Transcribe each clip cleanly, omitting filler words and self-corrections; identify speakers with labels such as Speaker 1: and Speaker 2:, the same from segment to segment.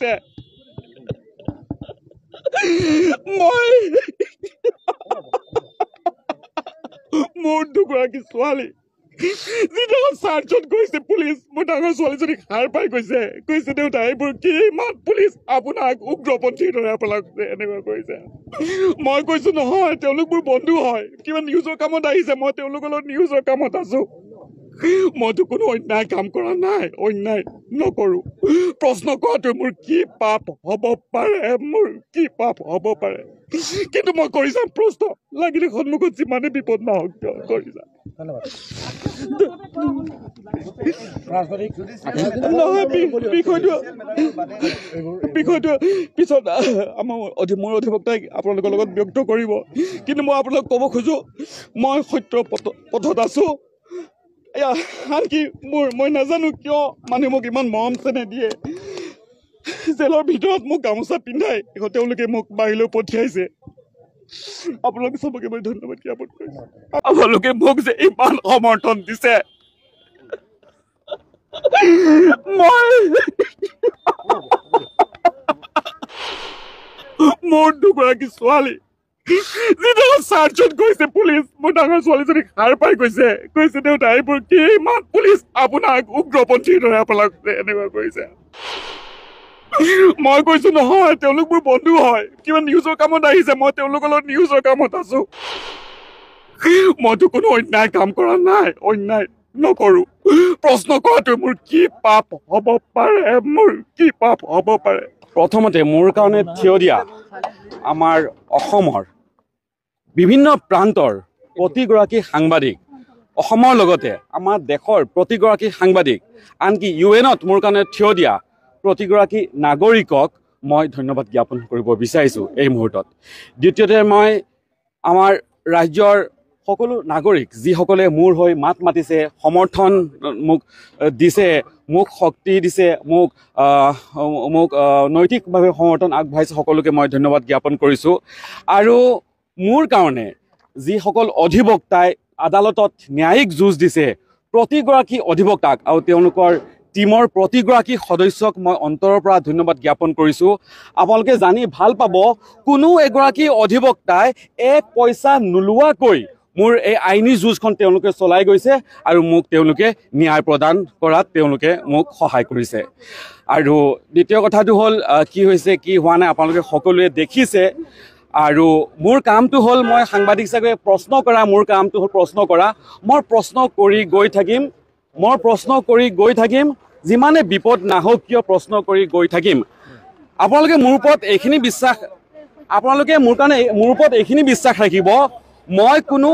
Speaker 1: হৈছে মই মোৰ দুগৰাকী ছোৱালী যিদিনা চাৰ্জত গৈছে পুলিচ মোৰ ডাঙৰ ছোৱালীজনীক সাৰ পাই কৈছে দেউতা এইবোৰ কি ইমান পুলিচ আপোনাক উগ্ৰপন্থীৰ দৰে আপোনাক এনেকুৱা কৰিছে মই কৈছো নহয় তেওঁলোক মোৰ বন্ধু হয় কিবা নিউজৰ কামত আহিছে মই তেওঁলোকৰ লগত নিউজৰ কামত আছো মইতো কোনো অন্যায় কাম কৰা নাই অন্যায় নকৰো প্ৰশ্ন কৰাটো মোৰ কি পাপ হ'ব পাৰে কিন্তু মই কৰি যাম প্ৰশ্ন লাগিলে সন্মুখত যিমানে বিপদ নহওক কিয় কৰি যাম বিষয়টো পিছত মোৰ অধিবক্তাই আপোনালোকৰ লগত ব্যক্ত কৰিব কিন্তু মই আপোনালোকক ক'ব খোজো মই সত্য পথত আছো আনকি মই নাজানো কিয় মানুহে মোক ইমান মৰম চেনেহ দিয়ে জেলৰ ভিতৰত মোক গামোচা পিন্ধাই তেওঁলোকে মোক বাহিৰলৈ পঠিয়াইছে আপোনালোকে চবকে মই ধন্যবাদ জ্ঞাপন কৰিছো আপোনালোকে মোক যে ইমান সমৰ্থন দিছে মোৰ দুগৰাকী ছোৱালী যিদিনা চাৰ্জত গৈছে পুলিচ মোৰ ডাঙৰ ছোৱালীজনীক সাৰ পাই কৈছে দেউতা এইবোৰ কি ইমান পুলিচ আপোনাক উগ্ৰপন্থীৰ দৰে আপোনাক এনেকুৱা কৰিছে মই কৈছো নহয় তেওঁলোক মোৰ বন্ধু হয় কিবা নিউজৰ কামত আহিছে মই তেওঁলোকৰ লগত নিউজৰ কামত আছো মইতো কোনো অন্যায় কাম কৰা নাই অন্যায় নকৰো প্ৰশ্ন কৰাটো মোৰ কি পাপ হ'ব পাৰে
Speaker 2: প্ৰথমতে মোৰ কাৰণে থিয় দিয়া আমাৰ অসমৰ বিভিন্ন প্ৰান্তৰ প্ৰতিগৰাকী সাংবাদিক অসমৰ লগতে আমাৰ দেশৰ প্ৰতিগৰাকী সাংবাদিক আনকি ইউএনত মোৰ কাৰণে থিয় দিয়া প্ৰতিগৰাকী নাগৰিকক মই ধন্যবাদ জ্ঞাপন কৰিব বিচাৰিছোঁ এই মুহূৰ্তত দ্বিতীয়তে মই আমাৰ ৰাজ্যৰ সকলো নাগৰিক যিসকলে মোৰ হৈ মাত মাতিছে সমৰ্থন মোক দিছে মোক শক্তি দিছে মোক নৈতিকভাৱে সমৰ্থন আগবঢ়াইছে সকলোকে মই ধন্যবাদ জ্ঞাপন কৰিছোঁ আৰু মোৰ কাৰণে যিসকল অধিবক্তাই আদালতত ন্যায়িক যুঁজ দিছে প্ৰতিগৰাকী অধিবক্তাক আৰু তেওঁলোকৰ টিমৰ প্ৰতিগৰাকী সদস্যক মই অন্তৰৰ পৰা ধন্যবাদ জ্ঞাপন কৰিছোঁ আপোনালোকে জানি ভাল পাব কোনো এগৰাকী অধিবক্তাই এক পইচা নোলোৱাকৈ মোৰ এই আইনী যুঁজখন তেওঁলোকে চলাই গৈছে আৰু মোক তেওঁলোকে ন্যায় প্ৰদান কৰাত তেওঁলোকে মোক সহায় কৰিছে আৰু দ্বিতীয় কথাটো হ'ল কি হৈছে কি হোৱা নাই আপোনালোকে সকলোৱে দেখিছে আৰু মোৰ কামটো হ'ল মই সাংবাদিক হিচাপে প্ৰশ্ন কৰা মোৰ কামটো হ'ল প্ৰশ্ন কৰা মই প্ৰশ্ন কৰি গৈ থাকিম যিমানে বিপদ নাহক কিয় প্ৰশ্ন কৰি গৈ থাকিম আপোনালোকে মোৰ ওপৰত এইখিনি বিশ্বাস ৰাখিব মই কোনো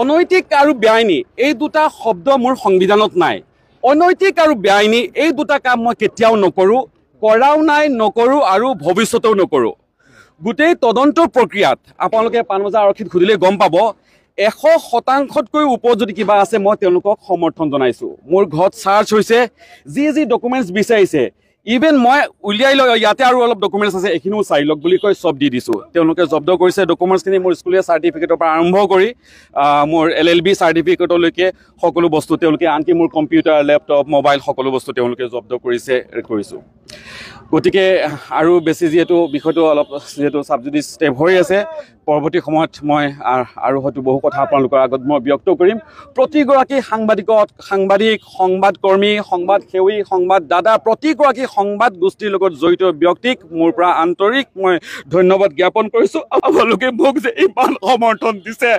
Speaker 2: অনৈতিক আৰু বেআইনী এই দুটা শব্দ মোৰ সংবিধানত নাই অনৈতিক আৰু বেআইনী এই দুটা কাম মই কেতিয়াও নকৰোঁ কৰাও নাই নকৰোঁ আৰু ভৱিষ্যতেও নকৰোঁ গোটেই তদন্ত প্ৰক্ৰিয়াত আপোনালোকে পানবজাৰ আৰক্ষীত সুধিলে গম পাব 100%তকৈ ওপৰত যদি কিবা আছে মই তেওঁলোকক সমৰ্থন জনাইছোঁ মোৰ ঘৰত চাৰ্চ হৈছে যি ডকুমেণ্টছ বিচাৰিছে ইভেন মই উলিয়াই লৈ ইয়াতে আৰু অলপ ডকুমেণ্টছ আছে এইখিনিও চাই লওক বুলি কৈ চব দি দিছোঁ তেওঁলোকে জব্দ কৰিছে ডকুমেণ্টছখিনি মোৰ স্কুলীয়া চাৰ্টিফিকেটৰ পৰা আৰম্ভ কৰি মোৰ LLB চাৰ্টিফিকেটলৈকে সকলো বস্তু তেওঁলোকে আনকি মোৰ কম্পিউটাৰ লেপটপ মোবাইল সকলো বস্তু তেওঁলোকে জব্দ কৰিছোঁ গতিকে আৰু বেছি যিহেতু বিষয়টো অলপ যিহেতু ছাবজুডিচ ষ্টেপ হৈ আছে পৰৱৰ্তী সময়ত মই আৰু হয়তো বহু কথা আপোনালোকৰ আগত মই ব্যক্ত কৰিম প্ৰতিগৰাকী সাংবাদিক সংবাদকৰ্মী সংবাদসেৱী সংবাদদাতা প্ৰতিগৰাকী সংবাদ গোষ্ঠীৰ লগত জড়িত ব্যক্তিক মোৰ পৰা আন্তৰিক মই ধন্যবাদ জ্ঞাপন কৰিছোঁ আপোনালোকে মোক যে ইমান সমৰ্থন দিছে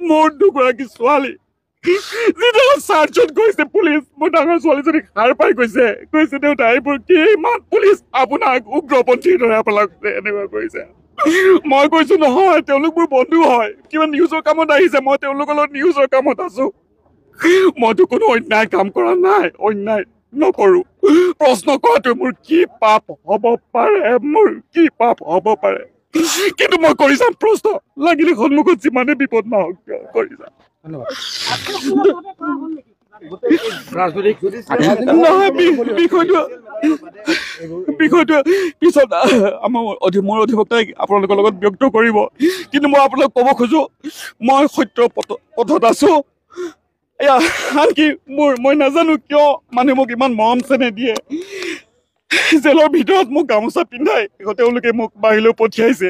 Speaker 2: মোৰ দুগৰাকী ছোৱালী যিদিনা চাৰ্জত গৈছে পুলিচ মোৰ ডাঙৰ ছোৱালীজনীক সাৰ পাই কৈছে দেউতা এইবোৰ কি ইমান পুলিচ আপোনাক উগ্ৰপন্থীৰ দৰে আপোনাক এনেকুৱা কৰিছে মই কৈছো নহয় তেওঁলোক মোৰ বন্ধু হয় কিবা নিউজৰ কামত আহিছে মই তেওঁলোকৰ লগত নিউজৰ কামত আছো মইতো কোনো অন্যায় কাম কৰা নাই অন্যায় নকৰো প্ৰশ্ন কৰাটো মোৰ কি পাপ হ'ব পাৰে কিন্তু মই কৰি যাম প্ৰশ্ন লাগিলে সন্মুখত যিমানে বিপদ নহওক কিয় কৰি যাম বিষয়টো পিছত মোৰ অধিবক্তাই আপোনালোকৰ লগত ব্যক্ত কৰিব কিন্তু মই আপোনালোকক ক'ব খোজো মই সত্য পথত আছো
Speaker 1: এয়া আনকি মই নাজানো কিয় মানুহে মোক ইমান মৰম চেনেহ দিয়ে জেলৰ ভিতৰত মোক গামোচা পিন্ধাই তেওঁলোকে মোক বাহিৰলৈ পঠিয়াইছে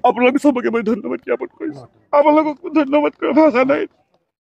Speaker 1: আপোনালোক চবকে মই ধন্যবাদ জ্ঞাপন কৰিছোঁ আপোনালোকক ধন্যবাদ কৰা ভাষা নাই